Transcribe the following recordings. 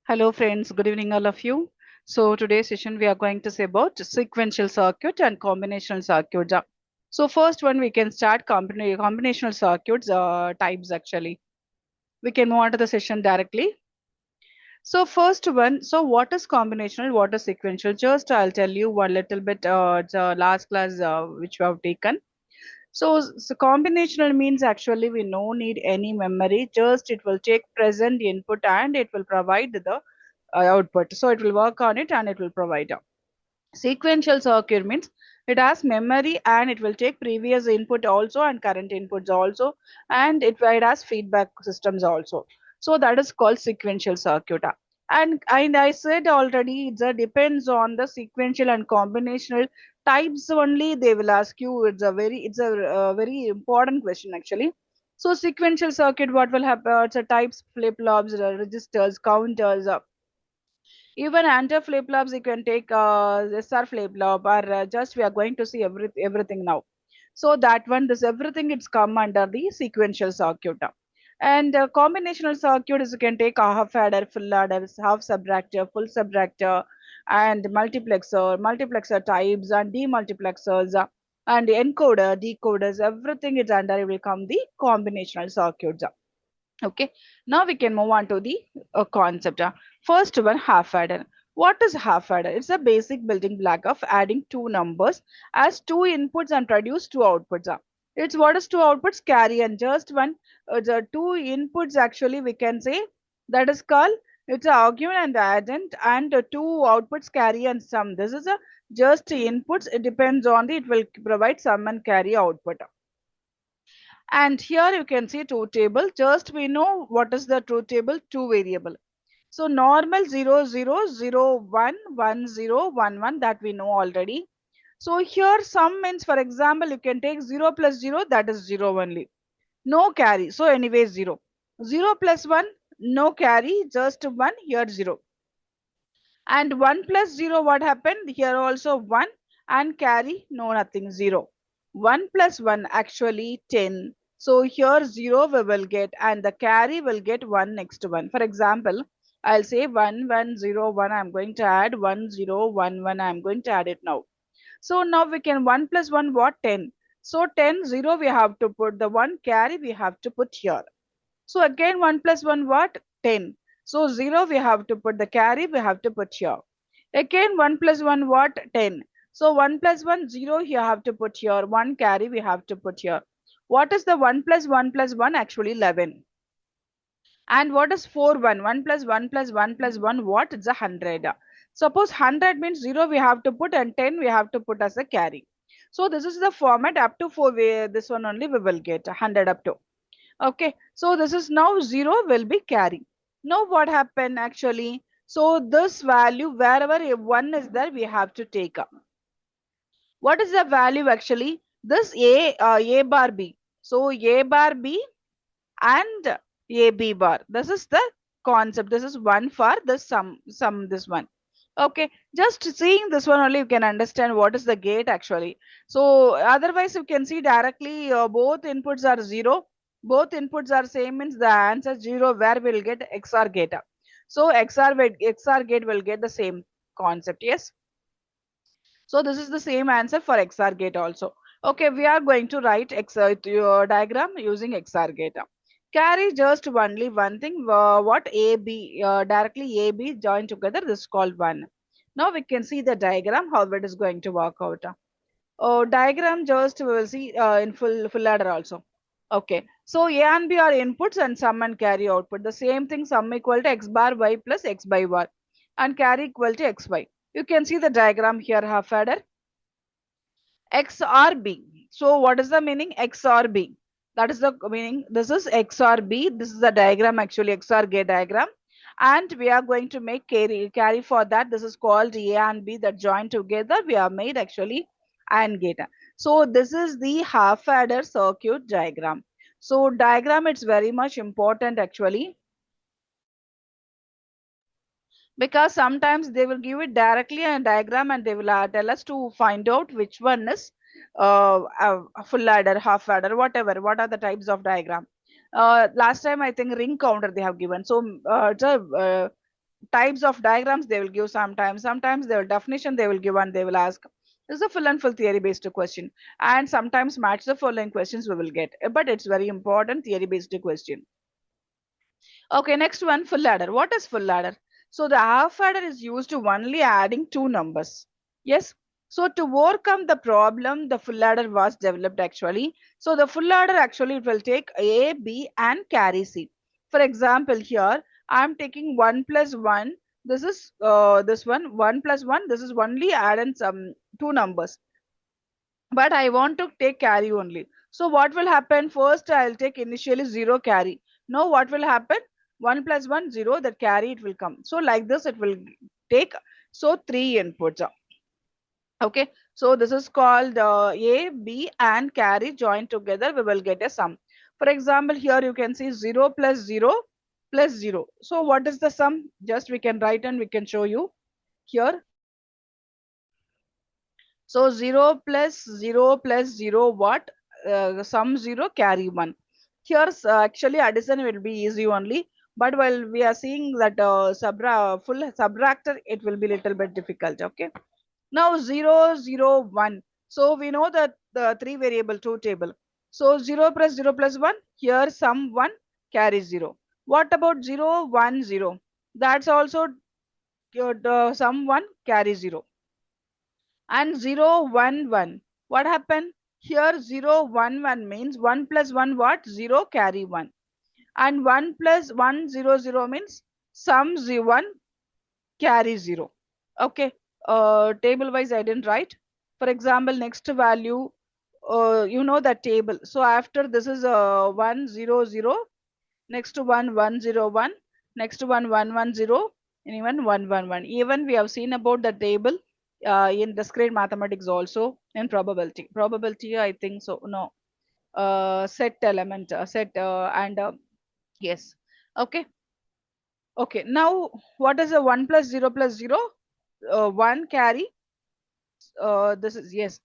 Hello friends, good evening all of you. So today's session we are going to say about sequential circuit and combinational circuits. So first one we can start combinational circuits types actually. We can move on to the session directly. So first one, so what is combinational, what is sequential? Just I'll tell you one little bit the last class which we have taken. So combinational means actually we no need any memory, just it will take present input and it will provide the output. So it will work on it and it will provide. Sequential circuit means it has memory and it will take previous input also and current inputs also, and it has feedback systems also. So that is called sequential circuit. And I said already it depends on the sequential and combinational types only they will ask you. It's a very important question actually. So sequential circuit, what will happen? It's a types, flip-flops, registers, counters, even enter flip-flops, you can take SR flip-flop or just we are going to see everything now. So that one, this everything it's come under the sequential circuit. And combinational circuit is you can take a half adder, full adder, half subtractor, full subtractor, and multiplexer types and demultiplexers and encoder, decoders, everything is under it will come the combinational circuits. Okay, now we can move on to the concept. First one, half adder. What is half adder? It's a basic building block of adding two numbers as two inputs and produce two outputs. It's what is two outputs? Carry and just one. The two inputs actually we can say that is called it's a argument and addend, and two outputs carry and sum. This is a just inputs. It depends on the it will provide sum and carry output. And here you can see truth table. Just we know what is the truth table, two variable. So normal 0, 0, 0, 1, 1, 0, 1, 1 that we know already. So here sum means, for example, you can take 0 plus 0, that is 0 only. No carry. So anyway 0. 0 plus 1, no carry, just 1, here 0. And 1 plus 0, what happened? Here also 1 and carry, no nothing, 0. 1 plus 1 actually 10. So here 0 we will get and the carry will get 1 next to 1. For example, I'll say 1, 1, 0, 1. I'm going to add 1, 0, 1, 1. I'm going to add it now. So now we can 1 plus 1 what? 10. So 10, 0 we have to put. The 1 carry we have to put here. So again 1 plus 1 what? 10. So 0 we have to put, the carry we have to put here. Again 1 plus 1 what? 10. So 1 plus 1 0 you have to put here. 1 carry we have to put here. What is the 1 plus 1 plus 1? Actually 11. And what is 4 1? 1 plus 1 plus 1 plus 1 what? It's a 100. Suppose 100 means 0 we have to put and 10 we have to put as a carry. So this is the format up to 4 this one only we will get 100 up to. Okay, so this is now 0 will be carry. Now what happened actually? So this value, wherever a 1 is there, we have to take up. What is the value actually? This A bar B. So A bar B and A B bar. This is the concept. This is one for the sum this one. Okay, just seeing this one only you can understand what is the gate actually. So otherwise you can see directly both inputs are 0. Both inputs are same means the answer 0 where we'll get XOR gate. So XOR gate will get the same concept. Yes. So this is the same answer for XOR gate also. Okay, we are going to write your diagram using XOR gate. Carry just only one thing. What AB directly AB join together. This is called 1. Now we can see the diagram how it is going to work out. Diagram just we will see in full ladder also. Okay, so A and B are inputs and sum and carry output. The same thing, sum equal to x bar y plus x by y and carry equal to xy. You can see the diagram here, half adder XOR B. So what is the meaning? XOR B. That is the meaning. This is XOR B. This is the diagram actually, XOR gate diagram. And we are going to make carry for that. This is called A and B that join together. We have made actually AND gate. So this is the half adder circuit diagram. So diagram, it's very much important actually, because sometimes they will give it directly a diagram and they will tell us to find out which one is a full adder, half adder, whatever. What are the types of diagram? Last time I think ring counter they have given. So it's a types of diagrams they will give sometimes. Sometimes their definition they will give and they will ask. This is a full and full theory based question. And sometimes match the following questions we will get. But it's very important theory based question. Okay, next one, full adder. What is full adder? So the half adder is used to only adding two numbers. Yes. So to overcome the problem, the full adder was developed actually. So the full adder actually it will take A, B and carry C. For example, here I am taking 1 plus 1. This is this one plus 1. This is only adding some two numbers. But I want to take carry only. So what will happen? First, I'll take initially 0 carry. Now what will happen? 1 plus 1, 0, that carry it will come. So like this, it will take, so 3 inputs. Okay, so this is called A, B and carry joined together, we will get a sum. For example, here you can see 0 plus 0 plus 0. So what is the sum? Just we can write and we can show you here. So 0 plus 0 plus 0 what? Sum 0 carry 1. Here actually addition will be easy only. But while we are seeing that full subtractor, it will be little bit difficult. Okay. Now 0, 0, 1. So we know that the 3 variable 2 table. So 0 plus 1. Here sum 1 carry 0. What about 0, 1, 0? That's also sum 1 carry 0. And 0, 1, 1. What happened? Here 0, 1, 1 means 1 plus 1 what? 0 carry 1. And 1 plus 1, 0, 0 means sum 1 carry 0. Okay. Table wise I didn't write. For example, next value, you know the table. So after this is 1, 0, 0. Next one, 1, 0, 1. Next one, 1, 1, 0. And even 1, 1, 1. Even we have seen about the table in discrete mathematics also in probability. Probability, I think so. No. Set element, set and yes. Okay. Okay. Now, what is a 1 plus 0 plus 0? 1 carry. This is, yes,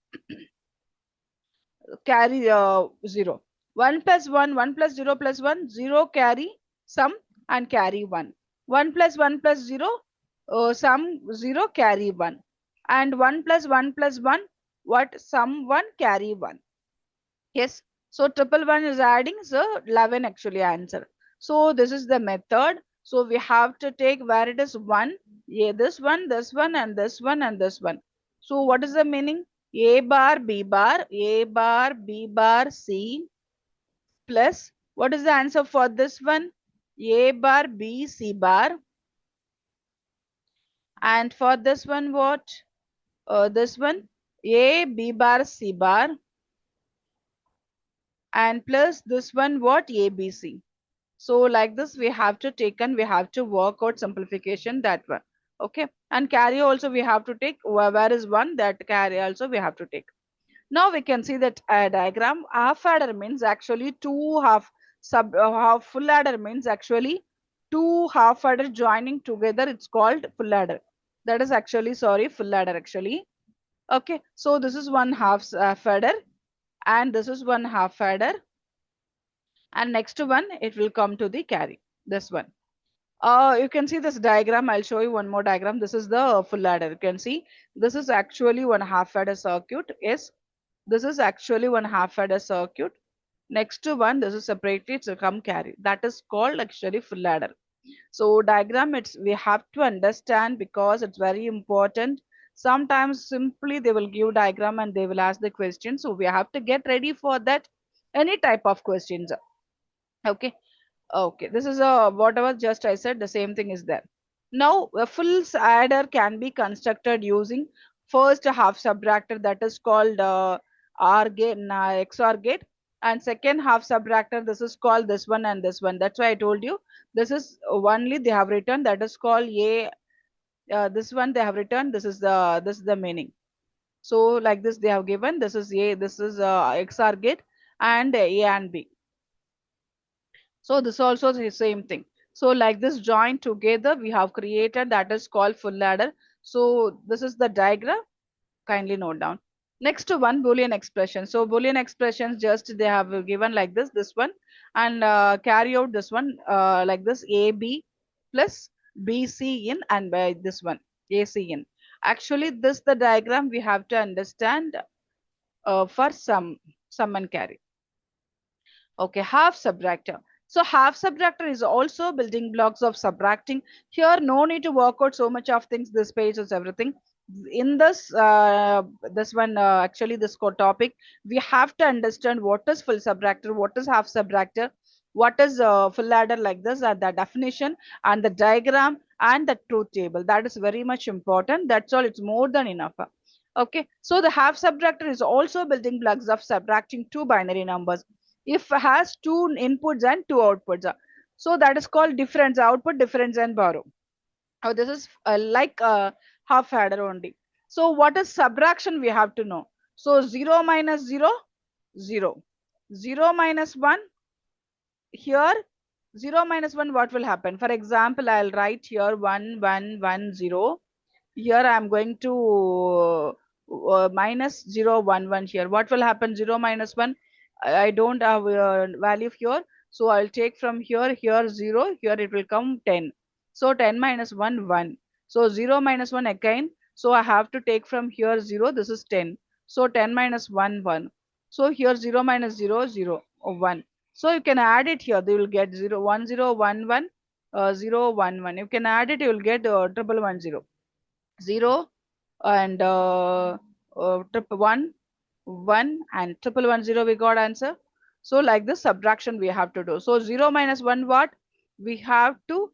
carry 0. 1 plus 1, 1 plus 0 plus 1, 0 carry sum and carry 1. 1 plus 1 plus 0, sum 0 carry 1. And 1 plus 1 plus 1, what? Sum 1 carry 1. Yes. So triple 1 is adding, so 11 actually answer. So this is the method. So we have to take where it is 1, yeah, this one, and this one, and this one. So what is the meaning? A bar, B bar, A bar, B bar, C plus, what is the answer for this one? A bar, B, C bar. And for this one, what? This one, A, B bar, C bar. And plus this one, what? A, B, C. So like this, we have to take and we have to work out simplification that one. Okay. And carry also we have to take. Where is one? That carry also we have to take. Now we can see that diagram. Half adder means actually two half half full adder means actually two half adder joining together. It's called full adder. That is actually, sorry, full adder actually. Okay. So this is one half adder and this is one half adder. And next one, it will come to the carry. This one. You can see this diagram. I'll show you one more diagram. This is the full adder. You can see this is actually one half adder circuit. Yes, this is actually one half adder circuit. Next to one, this is separately it's a come carry. That is called actually full adder. So diagram, it's we have to understand because it's very important. Sometimes simply they will give diagram and they will ask the question. So we have to get ready for that. Any type of questions. Okay. Okay, this is a whatever just I said, the same thing is there. Now, a full adder can be constructed using first half subtractor, that is called OR gate, XOR gate, and second half subtractor, this is called this one and this one. That's why I told you this is only they have written, that is called A. This one they have written. This is the meaning. So like this they have given. This is A. This is XOR gate and A and B. So this also is the same thing. So like this joined together we have created, that is called full adder. So this is the diagram. Kindly note down. Next one, Boolean expression. So Boolean expressions just they have given like this one, and carry out this one like this A B plus BC in and by this one AC in. Actually, this the diagram we have to understand for sum and carry. Okay, half subtractor. So half subtractor is also building blocks of subtracting. Here, no need to work out so much of things. This page is everything. In this one, actually this core topic, we have to understand what is full subtractor, what is half subtractor, what is full adder like this, the definition and the diagram and the truth table. That is very much important. That's all. It's more than enough. Okay, so the half subtractor is also building blocks of subtracting two binary numbers if has two inputs and two outputs. So that is called difference, output difference and borrow. Oh, this is like half adder only. So what is subtraction we have to know. So 0 minus 0, 0. 0 minus 1, here 0 minus 1 what will happen? For example, I'll write here 1, 1, 1, 0. Here I am going to minus 0, 1, 1 here. What will happen? 0 minus 1. I don't have value here. So I'll take from here, here 0, here it will come 10. So 10 minus 1, 1. So 0 minus 1 again. So I have to take from here 0, this is 10. So 10 minus 1, 1. So here 0 minus 0, 0, 1. So you can add it here. They will get 0, 1, 0, 1, 1, 0, 1, 1. You can add it, you will get 1, 0 and triple 1, 1 and 1, 1, 0 we got answer. So like this subtraction we have to do. So 0 minus 1 what? We have to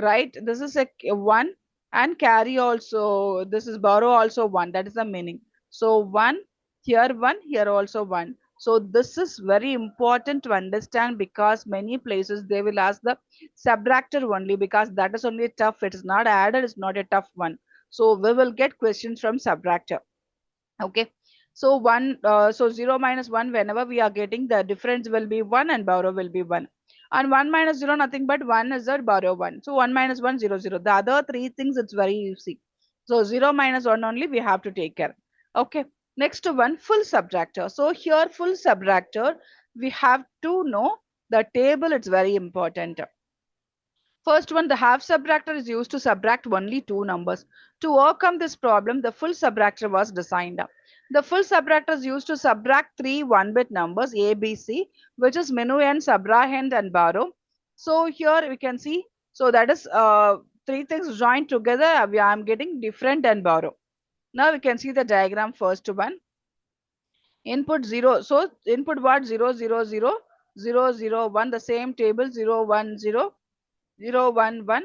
write this is a 1 and carry also, this is borrow also 1, that is the meaning. So 1 here also 1. So this is very important to understand because many places they will ask the subtractor only because that is only tough. It is not added, it's not a tough one. So we will get questions from subtractor. Okay. So 0 minus 1, whenever we are getting the difference will be 1 and borrow will be 1. And 1 minus 0, nothing but 1 is that borrow 1. So 1 minus 1, 0, 0. The other three things, it's very easy. So 0 minus 1 only we have to take care. Okay. Next one, full subtractor. So here full subtractor, we have to know the table. It's very important. First one, the half subtractor is used to subtract only two numbers. To overcome this problem, the full subtractor was designed. The full subtractor is used to subtract three one-bit numbers A, B, C, which is minuend, subtrahend, and borrow. So here we can see, so that is three things joined together. I am getting different and borrow. Now we can see the diagram first one. Input 0. So input what? 0, 0, 0, 0, 0, 1. The same table 0, 1, 0. 0 1 1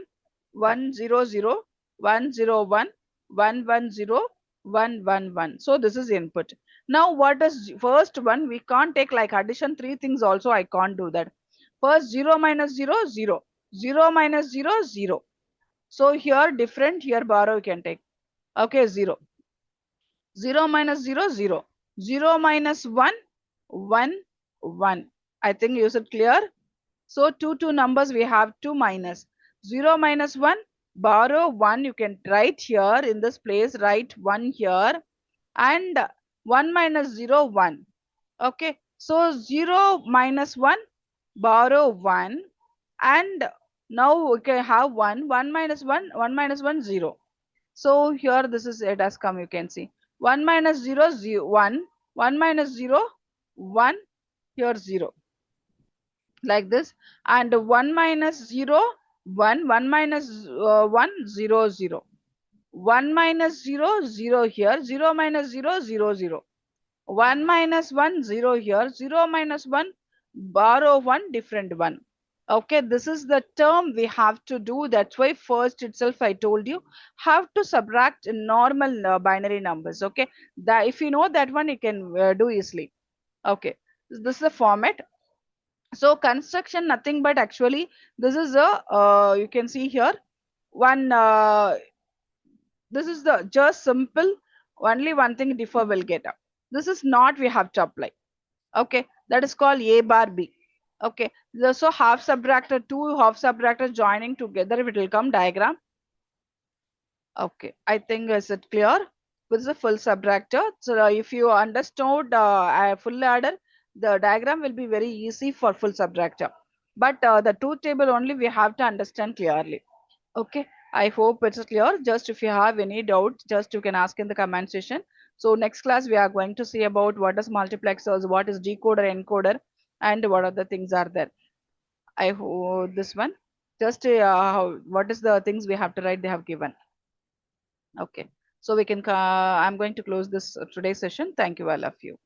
1 0 0 1 0 1 1 1 0 1 1 1. So this is input. Now what is first one? We can't take like addition three things also. I can't do that. First 0 minus 0 0 0 minus 0 0. So here different, here borrow you can take. Okay, 0 0 minus 0 0 0 minus 1 1 1. I think is it clear? So two numbers we have 2 minus 0 minus 1, borrow 1. You can write here in this place, write 1 here and 1 minus 0 1. Okay, so 0 minus 1, borrow 1 and now we can have 1 minus 1 1 minus 1 0. So here this is it has come, you can see 1 minus 0 0 1 1 minus 0 1 here 0 like this, and 1 minus 0 1 1 minus 1 0 0 1 minus 0 0 here 0 minus 0 0 0 1 minus 1 0 here 0 minus 1 borrow 1 different one. Okay, this is the term we have to do. That's why first itself I told you have to subtract normal binary numbers. Okay, that if you know that one you can do easily. Okay, this is the format. So construction nothing but actually this is a you can see here one this is the just simple, only one thing differ will get up. This is not we have to apply. Okay, that is called A bar B. Okay, so half subtractor, two half subtractors joining together, it will come diagram. Okay, I think is it clear? This is a full subtractor. So if you understood a full adder, the diagram will be very easy for full subtractor. But the truth table only we have to understand clearly. Okay, I hope it's clear. Just if you have any doubt, just you can ask in the comment section. So next class we are going to see about what is multiplexers, what is decoder, encoder, and what other things are there. I hope this one. Just what is the things we have to write? They have given. Okay. So we can. I'm going to close this today's session. Thank you all of you.